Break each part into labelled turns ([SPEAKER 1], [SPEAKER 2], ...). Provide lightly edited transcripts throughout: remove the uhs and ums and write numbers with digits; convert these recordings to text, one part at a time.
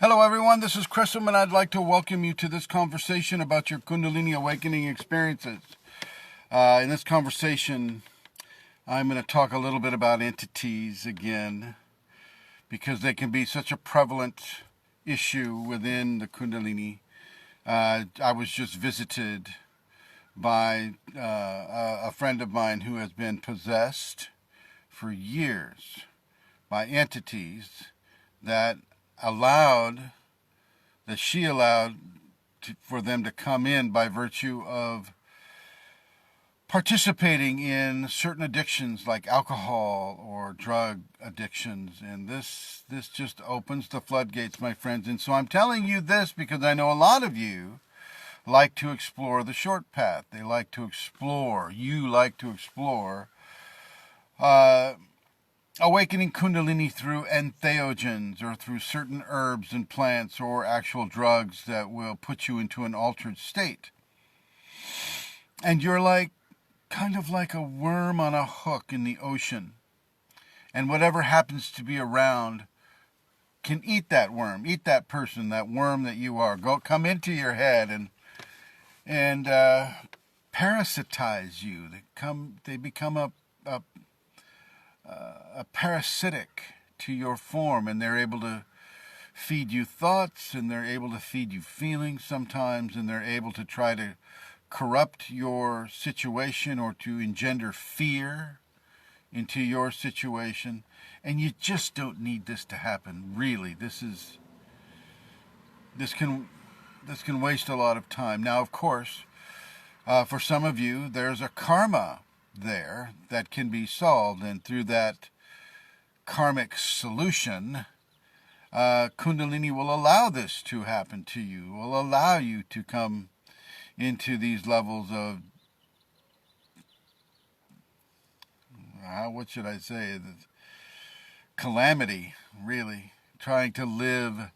[SPEAKER 1] Hello everyone, this is Chrism and I'd like to welcome you to this conversation about your Kundalini awakening experiences. In this conversation, I'm going to talk a little bit about entities again because they can be such a prevalent issue within the Kundalini. I was just visited by a friend of mine who has been possessed for years by entities that allowed she allowed for them to come in by virtue of participating in certain addictions like alcohol or drug addictions. And this just opens the floodgates, my friends. And so I'm telling you this because I know a lot of you like to explore the short path. They like to explore. You like to explore awakening Kundalini through entheogens or through certain herbs and plants or actual drugs that will put you into an altered state. And you're like, kind of like a worm on a hook in the ocean. And whatever happens to be around can eat that worm, eat that person, that worm that you are. Come into your head and parasitize you. They become a parasitic to your form, and they're able to feed you thoughts, and they're able to feed you feelings sometimes, and they're able to try to corrupt your situation or to engender fear into your situation. And you just don't need this to happen, really. This can waste a lot of time. Now, of course, for some of you, there's a karma there that can be solved, and through that karmic solution, Kundalini will allow this to happen to you, will allow you to come into these levels of, what should I say, calamity, really, trying to live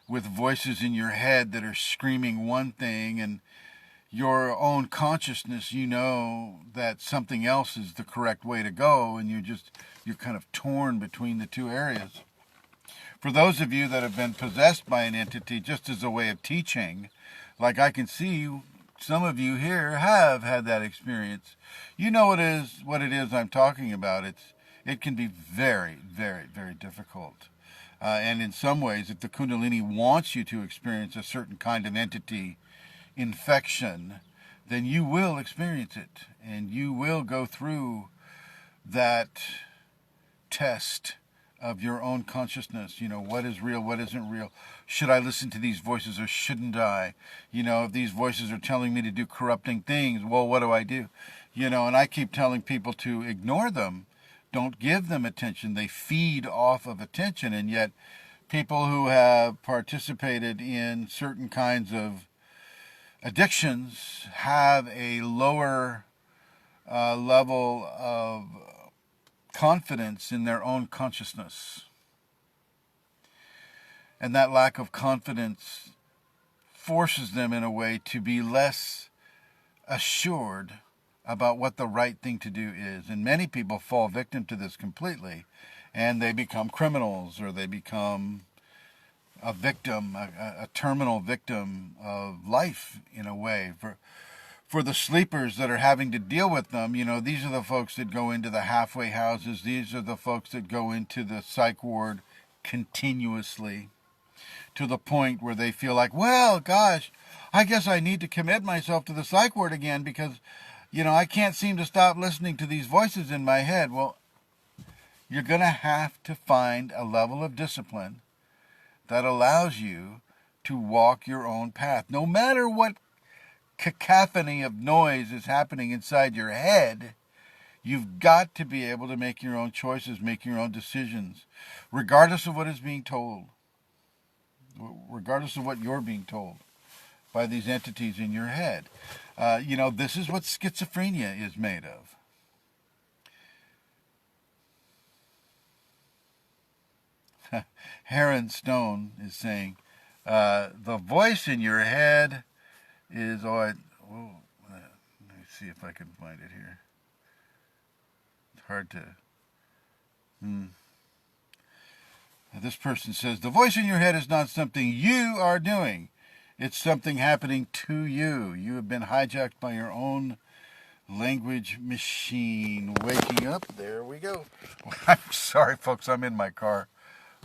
[SPEAKER 1] with voices in your head that are screaming one thing, and your own consciousness, you know that something else is the correct way to go, and you're kind of torn between the two areas. For those of you that have been possessed by an entity just as a way of teaching, like I can see some of you here have had that experience. You know what it is I'm talking about. It can be very, very, very difficult. And in some ways, if the Kundalini wants you to experience a certain kind of entity infection, then you will experience it, and you will go through that test of your own consciousness. What is real, what isn't real. Should I listen to these voices or shouldn't I? If these voices are telling me to do corrupting things, well, what do I do? And I keep telling people to ignore them. Don't give them attention. They feed off of attention, and yet people who have participated in certain kinds of addictions have a lower level of confidence in their own consciousness. And that lack of confidence forces them in a way to be less assured about what the right thing to do is. And many people fall victim to this completely, and they become criminals, or they become a victim, a terminal victim of life in a way. For the sleepers that are having to deal with them, these are the folks that go into the halfway houses. These are the folks that go into the psych ward continuously to the point where they feel like, well, gosh, I guess I need to commit myself to the psych ward again because, I can't seem to stop listening to these voices in my head. Well, you're going to have to find a level of discipline that allows you to walk your own path. No matter what cacophony of noise is happening inside your head, you've got to be able to make your own choices, make your own decisions, regardless of what is being told, regardless of what you're being told by these entities in your head. This is what schizophrenia is made of. Heron Stone is saying, the voice in your head is, let me see if I can find it here. It's hard to, This person says, the voice in your head is not something you are doing. It's something happening to you. You have been hijacked by your own language machine. Waking up. There we go. I'm sorry, folks. I'm in my car.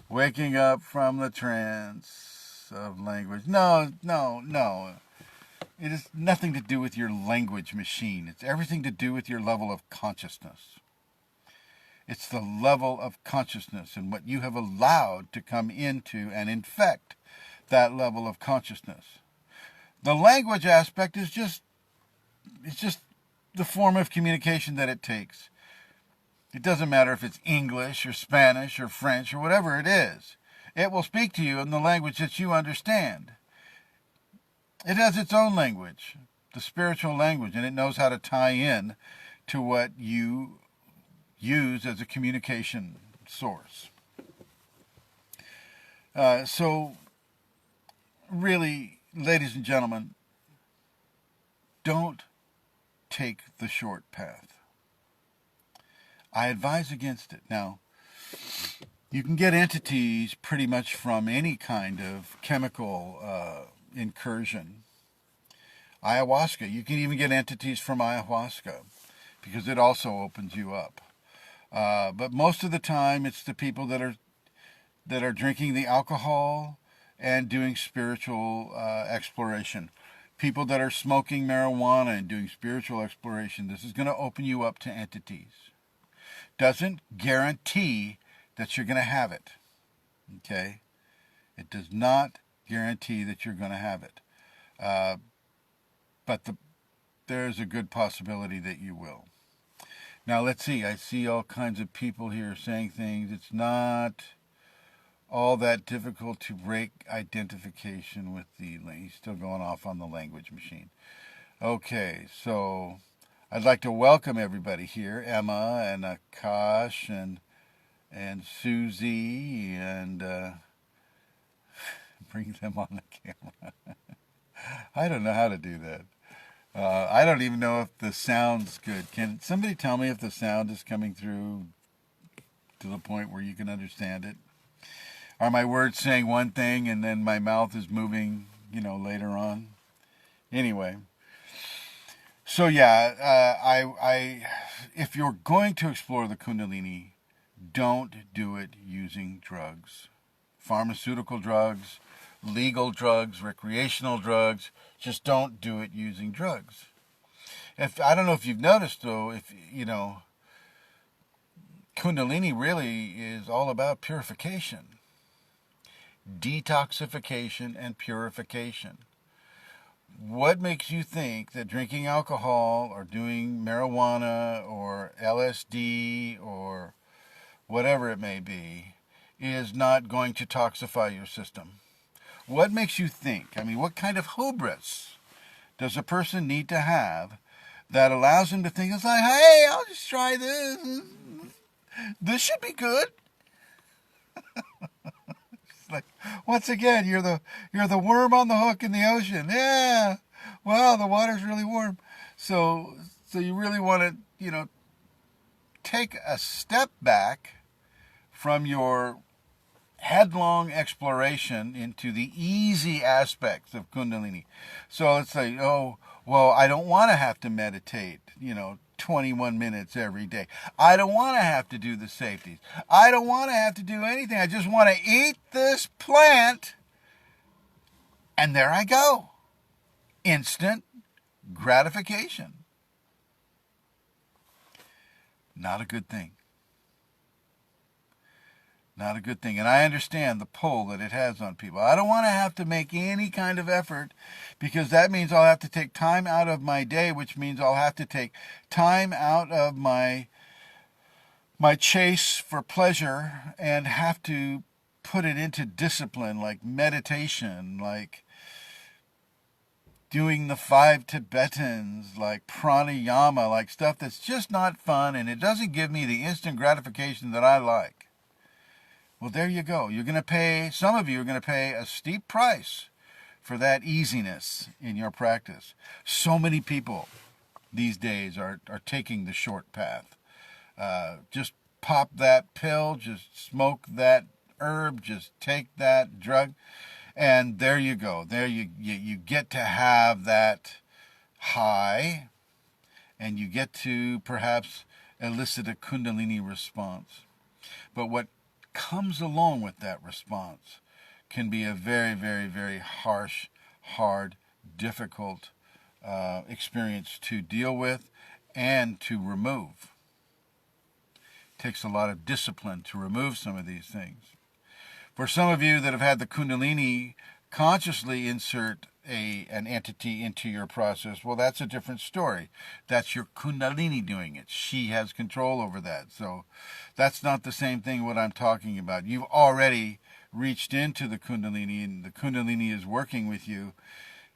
[SPEAKER 1] Waking up from the trance of language. No. It has nothing to do with your language machine. It's everything to do with your level of consciousness. It's the level of consciousness and what you have allowed to come into and infect that level of consciousness. The language aspect is just the form of communication that it takes. It doesn't matter if it's English or Spanish or French or whatever it is. It will speak to you in the language that you understand. It has its own language, the spiritual language, and it knows how to tie in to what you use as a communication source. So, really, ladies and gentlemen, don't take the short path. I advise against it. Now, you can get entities pretty much from any kind of chemical incursion. Ayahuasca, you can even get entities from ayahuasca because it also opens you up. But most of the time, it's the people that are drinking the alcohol and doing spiritual exploration. People that are smoking marijuana and doing spiritual exploration. This is going to open you up to entities. Doesn't guarantee that you're going to have it. Okay? It does not guarantee that you're going to have it. But there's a good possibility that you will. Now, let's see. I see all kinds of people here saying things. It's not all that difficult to break identification with the... He's still going off on the language machine. Okay, so I'd like to welcome everybody here. Emma and Akash and Susie and bring them on the camera. I don't know how to do that. I don't even know if the sound's good. Can somebody tell me if the sound is coming through to the point where you can understand it? Are my words saying one thing and then my mouth is moving, later on? Anyway. So yeah, if you're going to explore the Kundalini, don't do it using drugs. Pharmaceutical drugs, legal drugs, recreational drugs. Just don't do it using drugs. I don't know if you've noticed, though, Kundalini really is all about purification. Detoxification and purification. What makes you think that drinking alcohol or doing marijuana or LSD or whatever it may be is not going to toxify your system? What makes you think? What kind of hubris does a person need to have that allows him to think, it's like, hey, I'll just try this. This should be good. It's like, once again, you're the worm on the hook in the ocean. Yeah. Wow, the water's really warm. So you really want to, take a step back from your headlong exploration into the easy aspects of Kundalini. So let's say, I don't want to have to meditate, 21 minutes every day. I don't want to have to do the safeties. I don't want to have to do anything. I just want to eat this plant. And there I go. Instant gratification. Not a good thing. Not a good thing. And I understand the pull that it has on people. I don't want to have to make any kind of effort because that means I'll have to take time out of my day, which means I'll have to take time out of my chase for pleasure and have to put it into discipline like meditation, like doing the 5 Tibetans, like pranayama, like stuff that's just not fun and it doesn't give me the instant gratification that I like. Well, there you go. Some of you are going to pay a steep price for that easiness in your practice. So many people these days are taking the short path. Just pop that pill, just smoke that herb, just take that drug, and there you go. There you get to have that high, and you get to perhaps elicit a Kundalini response. But what comes along with that response can be a very, very, very harsh, hard, difficult experience to deal with and to remove. It takes a lot of discipline to remove some of these things. For some of you that have had the Kundalini consciously insert an entity into your process, well, that's a different story. That's your Kundalini doing it. She has control over that. So that's not the same thing what I'm talking about. You've already reached into the Kundalini, and the Kundalini is working with you,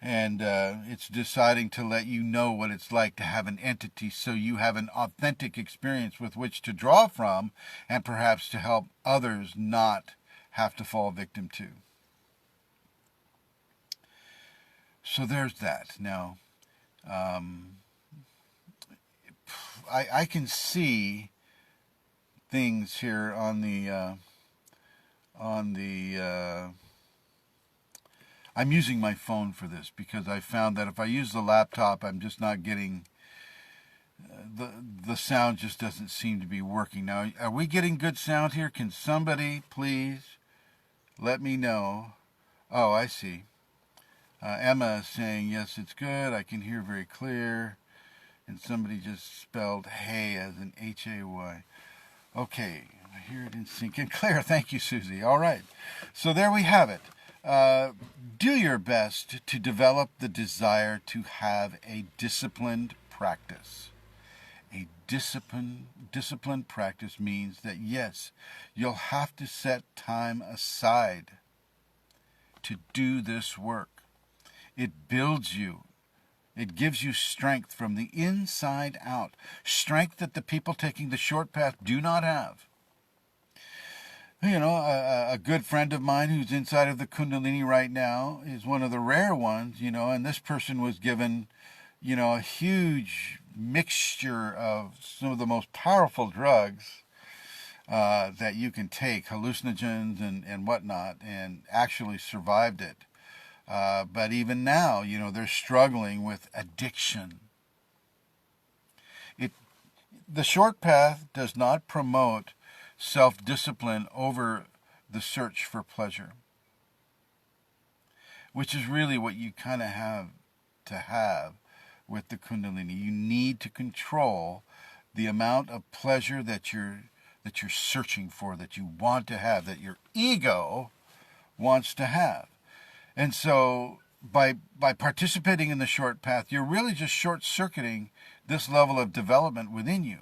[SPEAKER 1] and it's deciding to let you know what it's like to have an entity, so you have an authentic experience with which to draw from, and perhaps to help others not have to fall victim to. So there's that. Now, I can see things here on the I'm using my phone for this because I found that if I use the laptop, I'm just not getting the sound just doesn't seem to be working. Now, are we getting good sound here? Can somebody please let me know? Oh, I see. Emma is saying, yes, it's good. I can hear very clear. And somebody just spelled hay as an Hay. Okay, I hear it in sync and clear. Thank you, Susie. All right. So there we have it. Do your best to develop the desire to have a disciplined practice. A disciplined practice means that, yes, you'll have to set time aside to do this work. It builds you. It gives you strength from the inside out. Strength that the people taking the short path do not have. You know, a good friend of mine who's inside of the Kundalini right now is one of the rare ones, you know, and this person was given, you know, a huge mixture of some of the most powerful drugs that you can take, hallucinogens and whatnot, and actually survived it. But even now, you know, they're struggling with addiction. The short path does not promote self-discipline over the search for pleasure, which is really what you kind of have to have with the Kundalini. You need to control the amount of pleasure that you're searching for, that you want to have, that your ego wants to have. And so by participating in the short path, you're really just short-circuiting this level of development within you.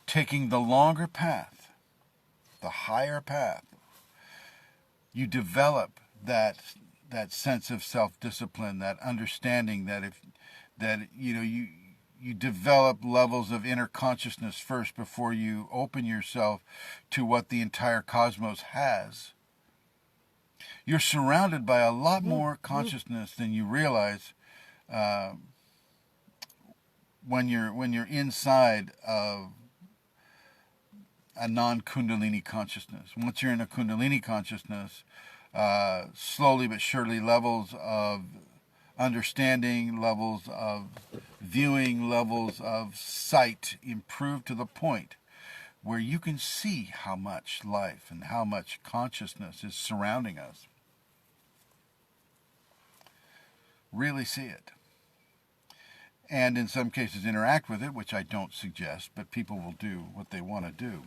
[SPEAKER 1] Taking the longer path, the higher path, you develop that sense of self-discipline, that understanding that you develop levels of inner consciousness first before you open yourself to what the entire cosmos has. You're surrounded by a lot more consciousness than you realize when you're inside of a non-Kundalini consciousness. Once you're in a Kundalini consciousness, slowly but surely levels of understanding, levels of viewing, levels of sight improve to the point where you can see how much life and how much consciousness is surrounding us. Really see it. And in some cases interact with it, which I don't suggest, but people will do what they want to do.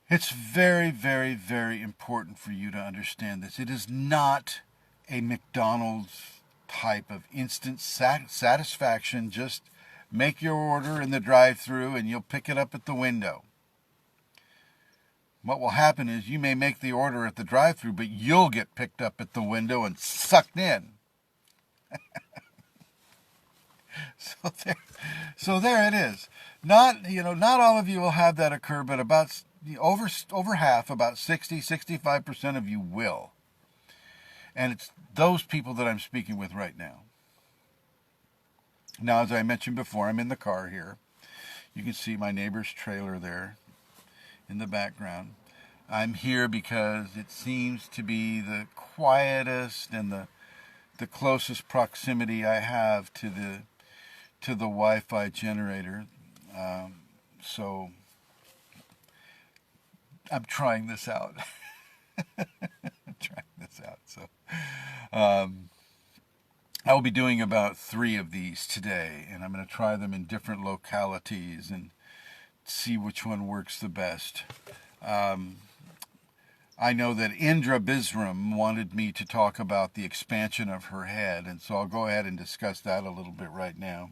[SPEAKER 1] It's very, very, very important for you to understand this. It is not a McDonald's type of instant satisfaction. Just make your order in the drive-thru and you'll pick it up at the window. What will happen is you may make the order at the drive-thru, but you'll get picked up at the window and sucked in. So there it is. Not all of you will have that occur, but about over half, about 65% of you will. And it's those people that I'm speaking with right now. Now, as I mentioned before, I'm in the car here. You can see my neighbor's trailer there in the background. I'm here because it seems to be the quietest and the closest proximity I have to the Wi-Fi generator. So I'm trying this out. I'm trying this out. So I will be doing about 3 of these today, and I'm going to try them in different localities and see which one works the best. I know that Indra Bisram wanted me to talk about the expansion of her head, and so I'll go ahead and discuss that a little bit right now.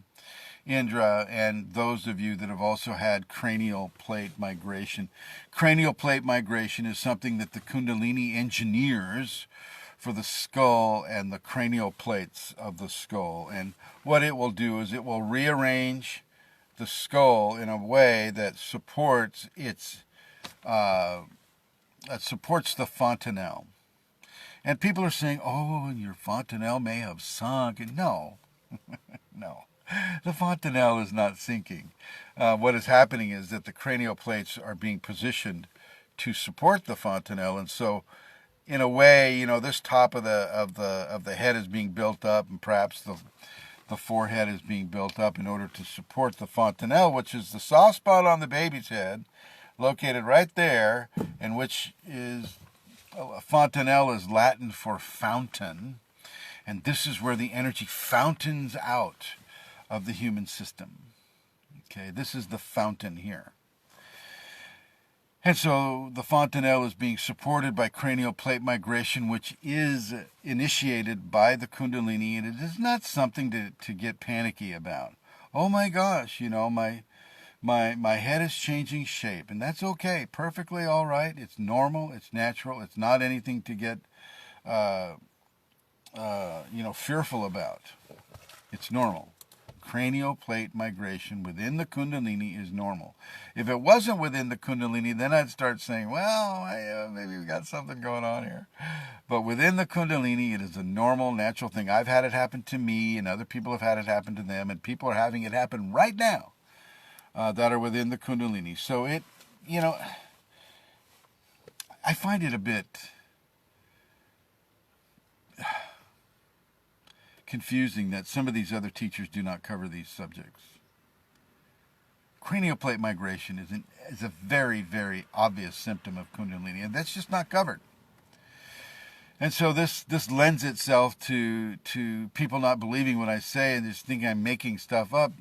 [SPEAKER 1] Indra, and those of you that have also had cranial plate migration. Cranial plate migration is something that the Kundalini engineers for the skull and the cranial plates of the skull. And what it will do is it will rearrange the skull in a way that supports the fontanelle. And people are saying, oh, and your fontanelle may have sunk. And no, no. The fontanelle is not sinking. What is happening is that the cranial plates are being positioned to support the fontanelle, and so, in a way, this top of the head is being built up, and perhaps the forehead is being built up in order to support the fontanelle, which is the soft spot on the baby's head, located right there, and which is fontanelle is Latin for fountain, and this is where the energy fountains out of the human system. Okay, this is the fountain here. And so the fontanelle is being supported by cranial plate migration, which is initiated by the Kundalini, and it is not something to get panicky about. Oh my gosh, my head is changing shape, and that's okay, perfectly all right. It's normal, it's natural, it's not anything to get fearful about. It's normal. Cranial plate migration within the Kundalini is normal. If it wasn't within the Kundalini, then I'd start saying, well, maybe we got something going on here. But within the Kundalini, it is a normal, natural thing. I've had it happen to me, and other people have had it happen to them, and people are having it happen right now that are within the Kundalini. So I find it a bit confusing that some of these other teachers do not cover these subjects. Cranial plate migration is a very, very obvious symptom of Kundalini, and that's just not covered. And so this lends itself to people not believing what I say and just thinking I'm making stuff up,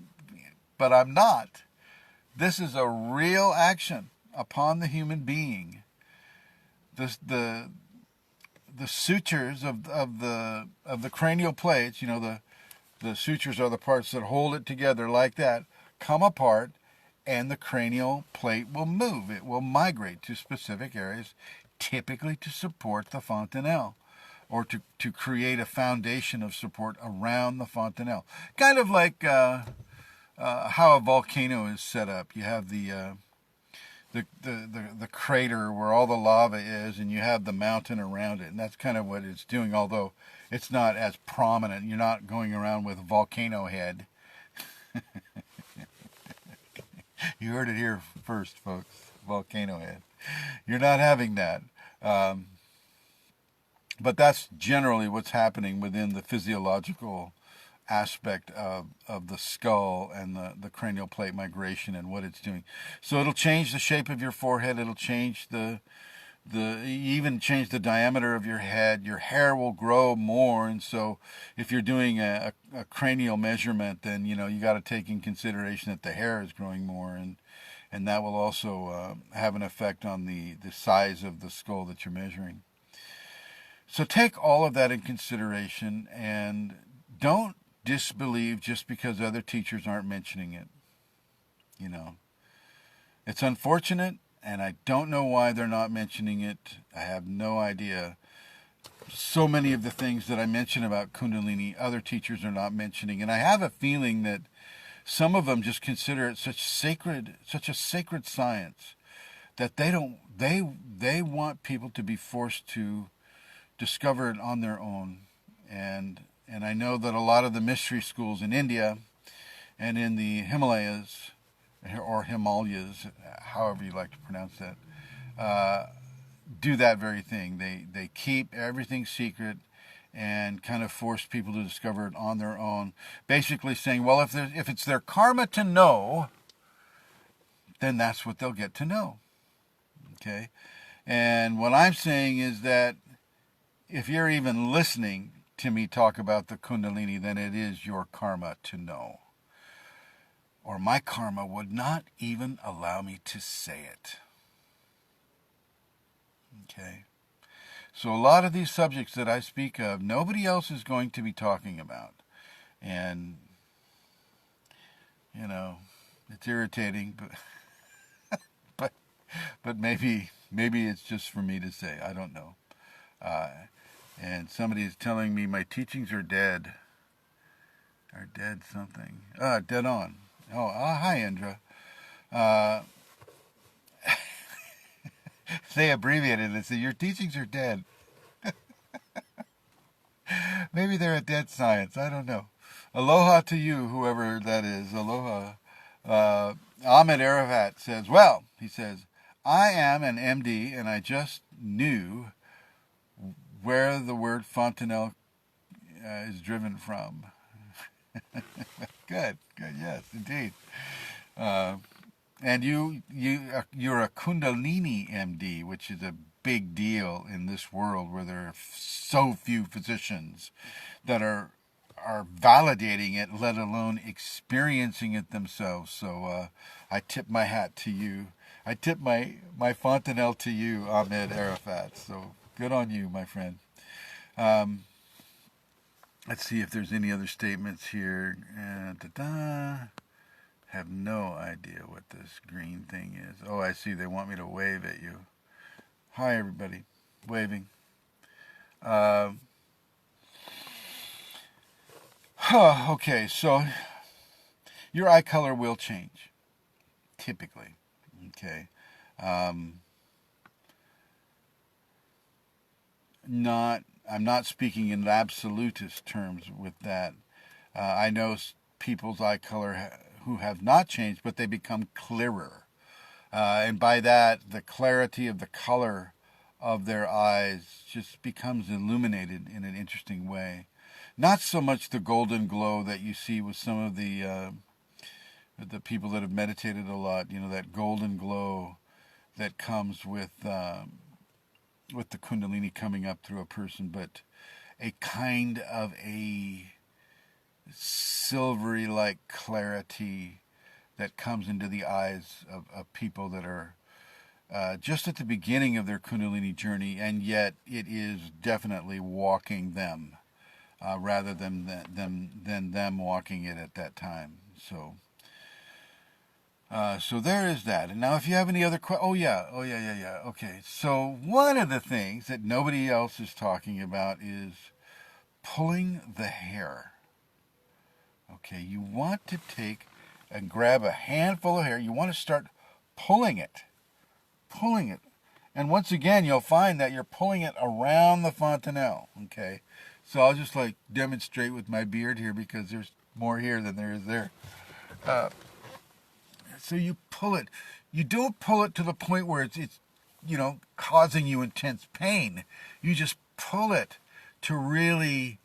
[SPEAKER 1] but I'm not. This is a real action upon the human being. The sutures of the cranial plates, the sutures are the parts that hold it together like that, come apart, and the cranial plate will move. It will migrate to specific areas, typically to support the fontanelle, or to create a foundation of support around the fontanelle. Kind of like how a volcano is set up. You have the crater where all the lava is, and you have the mountain around it, and that's kind of what it's doing, although it's not as prominent. You're not going around with a volcano head. You heard it here first, folks. Volcano head. You're not having that. But that's generally what's happening within the physiological aspect of the skull and the cranial plate migration and what it's doing. So it'll change the shape of your forehead. It'll change even change the diameter of your head. Your hair will grow more, and so if you're doing a cranial measurement, then you got to take in consideration that the hair is growing more, and that will also have an effect on the size of the skull that you're measuring. So take all of that in consideration, and don't disbelieve just because other teachers aren't mentioning it. It's unfortunate, and I don't know why they're not mentioning it. I have no idea. So many of the things that I mention about Kundalini, other teachers are not mentioning, and I have a feeling that some of them just consider it such a sacred science that they want people to be forced to discover it on their own. And I know that a lot of the mystery schools in India and in the Himalayas, or Himalayas, however you like to pronounce that, do that very thing. They keep everything secret and kind of force people to discover it on their own. Basically saying, well, if it's their karma to know, then that's what they'll get to know. Okay? And what I'm saying is that if you're even listening to me talk about the Kundalini, then it is your karma to know. Or my karma would not even allow me to say it. Okay? So a lot of these subjects that I speak of, nobody else is going to be talking about. And, you know, it's irritating, but but maybe it's just for me to say. I don't know. And somebody is telling me my teachings are dead. Are dead something. Dead on. Oh, hi, Indra. They abbreviated it. So your teachings are dead. Maybe they're a dead science. I don't know. Aloha to you, whoever that is. Aloha. Ahmed Arafat says, well, he says, I am an MD and I just knew where the word fontanelle is driven from. Good, yes, indeed. And you're a Kundalini MD, which is a big deal in this world where there are so few physicians that are validating it, let alone experiencing it themselves. So I tip my hat to you. I tip my fontanelle to you, Ahmed Arafat. So good on you, my friend. Let's see if there's any other statements here. Have no idea what this green thing is. Oh, I see. They want me to wave at you. Hi, everybody. Waving. Okay, so your eye color will change, typically. Okay. I'm not speaking in absolutist terms with that. I know people's eye color who have not changed, but they become clearer. And by that, the clarity of the color of their eyes just becomes illuminated in an interesting way. Not so much the golden glow that you see with some of the people that have meditated a lot. You know, that golden glow that comes with the Kundalini coming up through a person, but a kind of a silvery-like clarity that comes into the eyes of people that are just at the beginning of their Kundalini journey, and yet it is definitely walking them rather than them walking it at that time. So there is that. And now if you have any other questions, yeah. Okay, so one of the things that nobody else is talking about is pulling the hair. Okay, you want to take and grab a handful of hair. You want to start pulling it. And once again, you'll find that you're pulling it around the fontanelle. Okay, so I'll just like demonstrate with my beard here because there's more here than there is there. So you pull it. You don't pull it to the point where it's causing you intense pain. You just pull it to really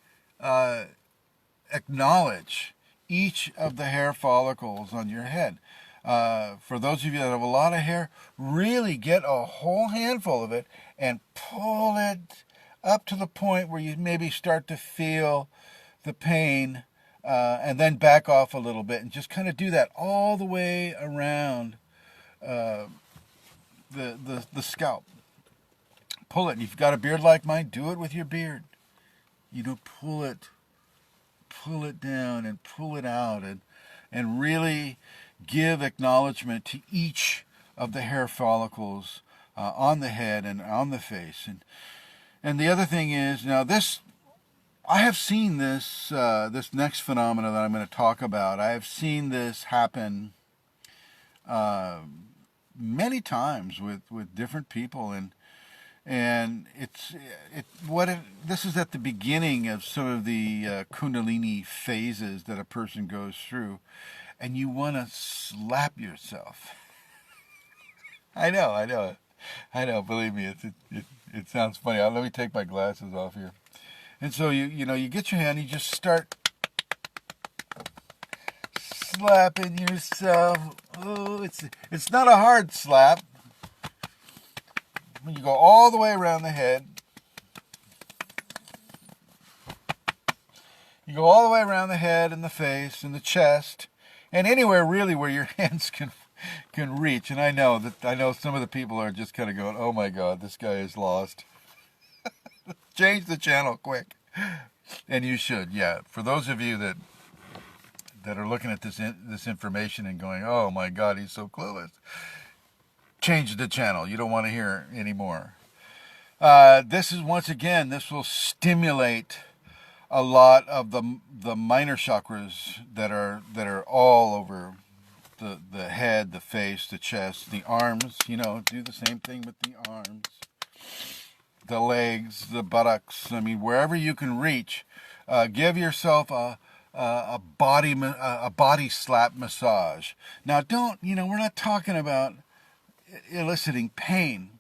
[SPEAKER 1] acknowledge each of the hair follicles on your head. For those of you that have a lot of hair, really get a whole handful of it and pull it up to the point where you maybe start to feel the pain, and then back off a little bit and just kind of do that all the way around the scalp. Pull it. And if you've got a beard like mine, do it with your beard. Pull it down and pull it out and really give acknowledgement to each of the hair follicles on the head and on the face. And the other thing is, now this, I have seen this this next phenomena that I'm going to talk about. I have seen this happen many times with different people, and this is at the beginning of some of the Kundalini phases that a person goes through, and you want to slap yourself. I know. I know, believe me, it sounds funny. Let me take my glasses off here. And so you get your hand, you just start slapping yourself. Oh, it's not a hard slap. When you go all the way around the head, you go all the way around the head and the face and the chest, and anywhere really where your hands can reach. And I know some of the people are just kind of going, "Oh my God, this guy is lost." Change the channel quick, and you should. Yeah, for those of you that are looking at this information and going, "Oh my God, he's so clueless," change the channel. You don't want to hear anymore. This will stimulate a lot of the minor chakras that are all over the head, the face, the chest, the arms. Do the same thing with the arms, the legs, the buttocks. I mean, wherever you can reach, give yourself a body slap massage. Now, we're not talking about eliciting pain.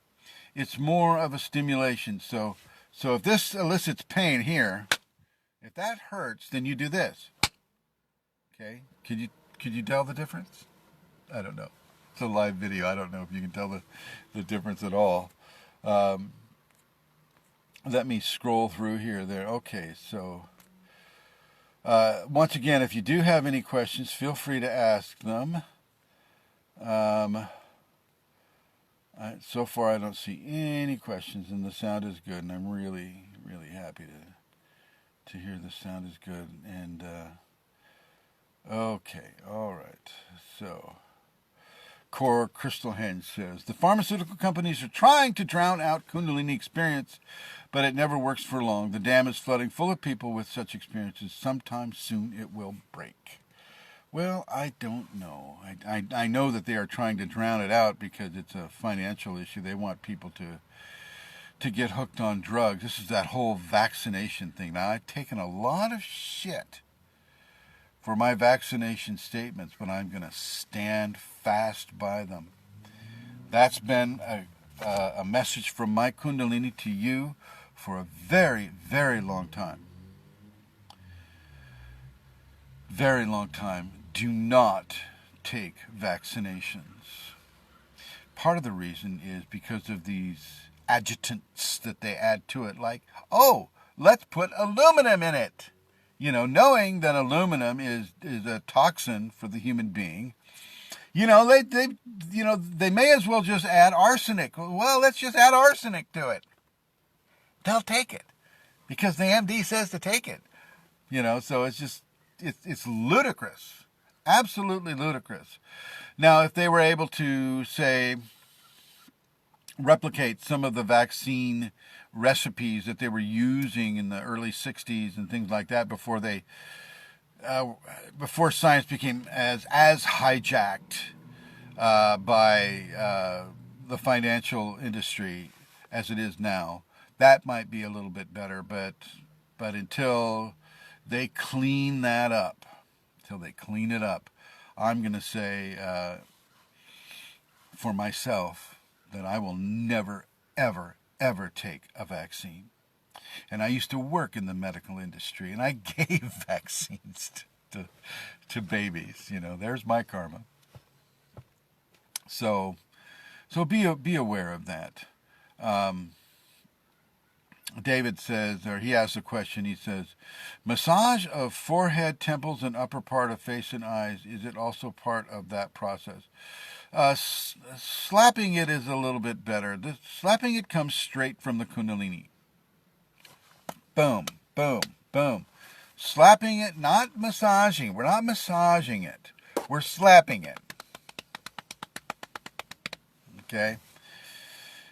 [SPEAKER 1] It's more of a stimulation. So if this elicits pain here, if that hurts, then you do this. Okay? Could you tell the difference? I don't know. It's a live video. I don't know if you can tell the difference at all. Let me scroll through here. There. Okay, so once again, if you do have any questions, feel free to ask them. So far, I don't see any questions, and the sound is good, and I'm really, really happy to hear the sound is good. And okay, all right. So, Core Crystal Henge says, the pharmaceutical companies are trying to drown out Kundalini experience, but it never works for long. The dam is flooding full of people with such experiences. Sometime soon it will break. Well, I don't know. I know that they are trying to drown it out because it's a financial issue. They want people to get hooked on drugs. This is that whole vaccination thing. Now, I've taken a lot of shit for my vaccination statements, but I'm going to stand fast by them. That's been a message from my Kundalini to you for a very, very long time. Very long time. Do not take vaccinations. Part of the reason is because of these adjutants that they add to it, like, oh, let's put aluminum in it. Knowing that aluminum is a toxin for the human being, they may as well just add arsenic. Well, let's just add arsenic to it. They'll take it because the MD says to take it. So it's ludicrous. Absolutely ludicrous. Now, if they were able to, say, replicate some of the vaccine recipes that they were using in the early 60s and things like that before science became as hijacked by the financial industry as it is now, that might be a little bit better. But until they clean that up, I'm going to say for myself that I will never, ever, ever take a vaccine. And I used to work in the medical industry, and I gave vaccines to babies. There's my karma. So be aware of that. David says, or he asks a question, he says, massage of forehead, temples, and upper part of face and eyes, is it also part of that process? Slapping it is a little bit better. Slapping it comes straight from the Kunalini. Boom, boom, boom. Slapping it, not massaging. We're not massaging it. We're slapping it. Okay?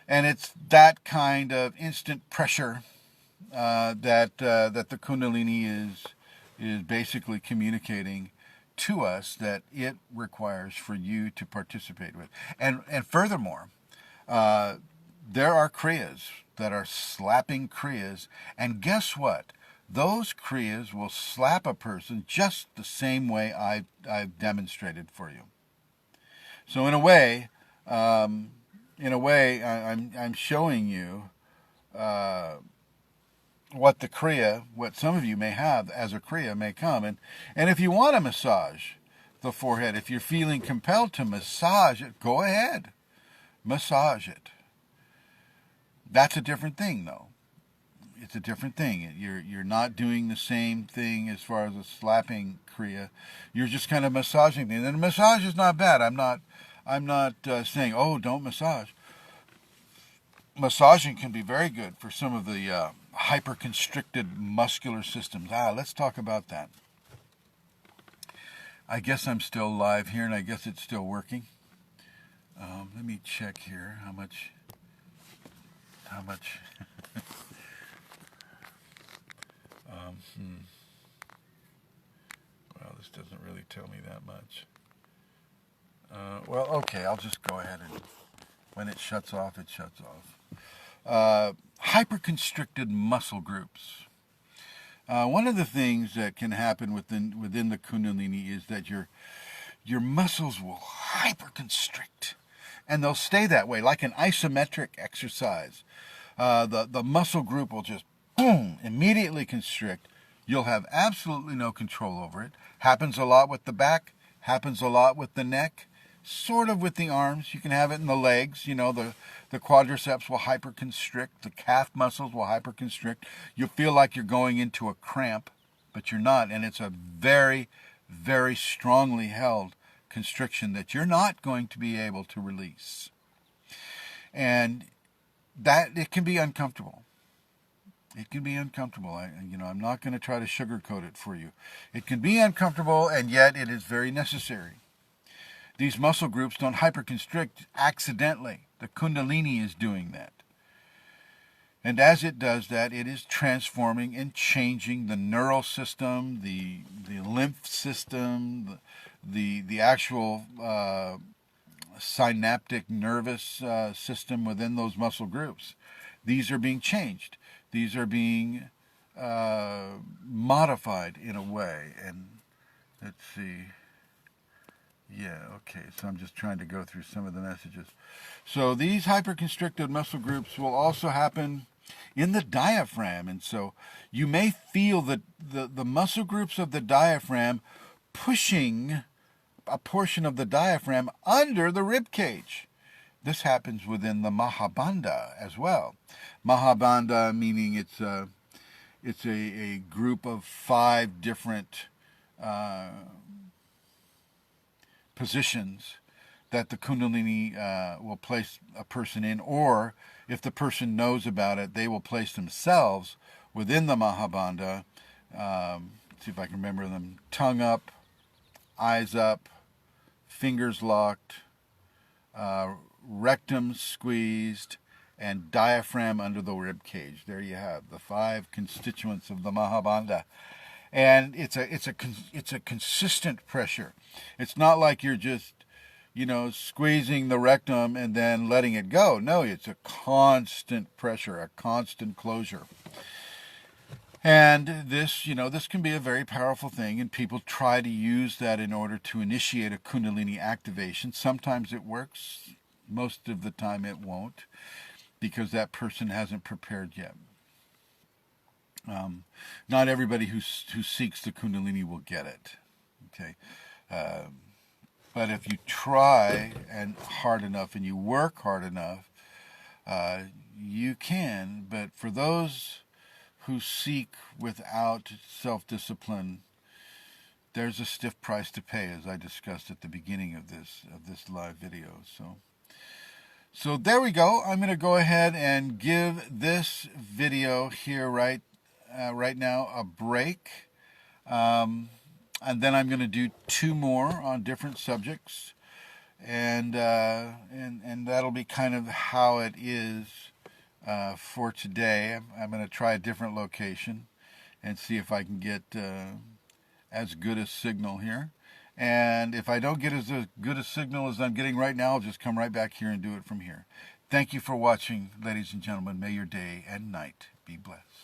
[SPEAKER 1] And it's that kind of instant pressure that the Kundalini is basically communicating to us that it requires for you to participate with. And furthermore, there are Kriyas that are slapping Kriyas, and guess what? Those Kriyas will slap a person just the same way I've demonstrated for you. So in a way, in a way, I'm showing you what the Kriya, what some of you may have as a Kriya may come. And if you want to massage the forehead, if you're feeling compelled to massage it, go ahead. Massage it. That's a different thing, though. It's a different thing. You're not doing the same thing as far as a slapping Kriya. You're just kind of massaging things. And massage is not bad. I'm not saying, oh, don't massage. Massaging can be very good for some of the hyper-constricted muscular systems. Let's talk about that. I guess I'm still live here, and I guess it's still working. Let me check here how much. Well, this doesn't really tell me that much. Well, okay, I'll just go ahead and when it shuts off, it shuts off. Hyperconstricted muscle groups. One of the things that can happen within the Kundalini is that your muscles will hyperconstrict, and they'll stay that way, like an isometric exercise. The muscle group will just boom immediately constrict. You'll have absolutely no control over it. Happens a lot with the back. Happens a lot with the neck. Sort of with the arms. You can have it in the legs. The quadriceps will hyperconstrict. The calf muscles will hyperconstrict. You feel like you're going into a cramp, but you're not. And it's a very, very strongly held constriction that you're not going to be able to release. And that it can be uncomfortable. It can be uncomfortable. I'm not going to try to sugarcoat it for you. It can be uncomfortable, and yet it is very necessary. These muscle groups don't hyperconstrict accidentally. The Kundalini is doing that. And as it does that, it is transforming and changing the neural system, the lymph system, the actual synaptic nervous system within those muscle groups. These are being changed. These are being modified in a way. And let's see. Yeah, okay, so I'm just trying to go through some of the messages. So these hyperconstricted muscle groups will also happen in the diaphragm. And so you may feel that the muscle groups of the diaphragm pushing a portion of the diaphragm under the rib cage. This happens within the Mahabandha as well. Mahabandha meaning it's a group of 5 different positions that the Kundalini will place a person in, or if the person knows about it, they will place themselves within the Mahabandha. See if I can remember them. Tongue up, eyes up, fingers locked, rectum squeezed, and diaphragm under the rib cage. There you have the 5 constituents of the Mahabandha. And it's a consistent pressure. It's not like you're just, squeezing the rectum and then letting it go. No, it's a constant pressure, a constant closure. And this can be a very powerful thing, and people try to use that in order to initiate a Kundalini activation. Sometimes it works. Most of the time it won't, because that person hasn't prepared yet. Not everybody who seeks the Kundalini will get it. Okay, but if you try and hard enough and you work hard enough, you can. But for those who seek without self-discipline, there's a stiff price to pay, as I discussed at the beginning of this live video. So there we go. I'm going to go ahead and give this video here right now a break, and then I'm going to do 2 more on different subjects, and that'll be kind of how it is for today. I'm going to try a different location and see if I can get as good a signal here. And if I don't get as good a signal as I'm getting right now, I'll just come right back here and do it from here. Thank you for watching, ladies and gentlemen. May your day and night be blessed.